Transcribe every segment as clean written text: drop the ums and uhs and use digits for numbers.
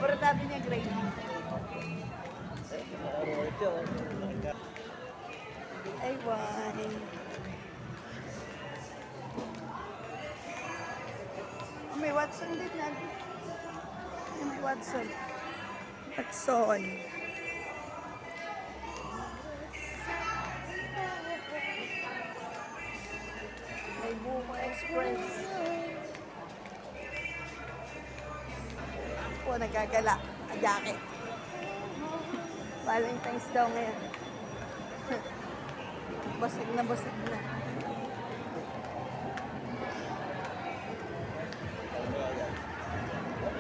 Bordado niya gray. Ay, why? Oh, may Watson din na. May Watson. Watson. May Buko Express. Po, nagagala. Jacket. Valentine's daw ngayon. Basag na basag na.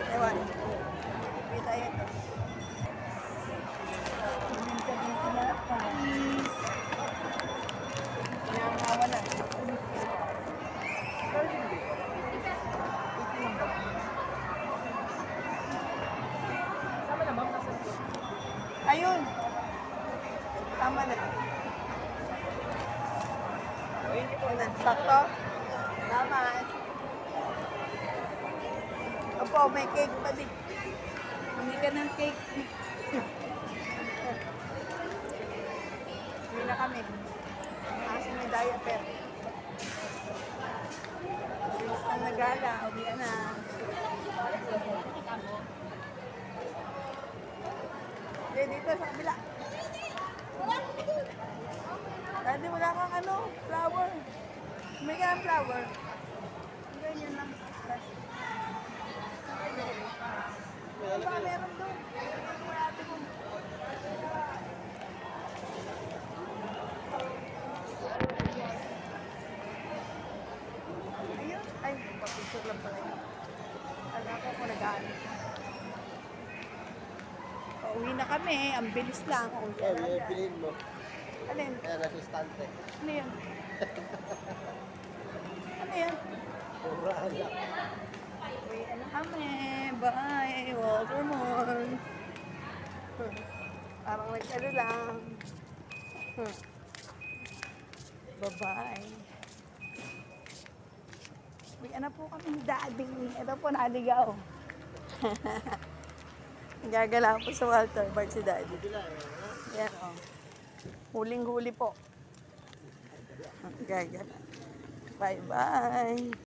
Ewan. Hindi tayo ito. Nangangawa na. Ayun. Tama na. Sakto. Tama. Opo, may cake pa din. Hindi ka ng cake. Hindi na kami. Kasi may diaper. Bilis na nagala. Uwian na. Dito sa kabila. Dati wala kang ano, flower. May kang flower. Ganyan lang. Ano ba meron doon? Ayun. Ay, papicture lang pala yun. Alam ko kung nag-ano. Uwi na kami. Ang bilis lang. Bilhin mo. Alin? Kaya resistante. Ano yan? Ano yan? Murahan lang. Uwi na kami. Bye. Watermon. Parang nag-ano lang. Bye-bye. Uwi na po kami ni Daddy. Ito po naligaw. Gagala po sa Walter Bar si Daddy. Yan o. Huling-huli po. Gagala. Bye-bye.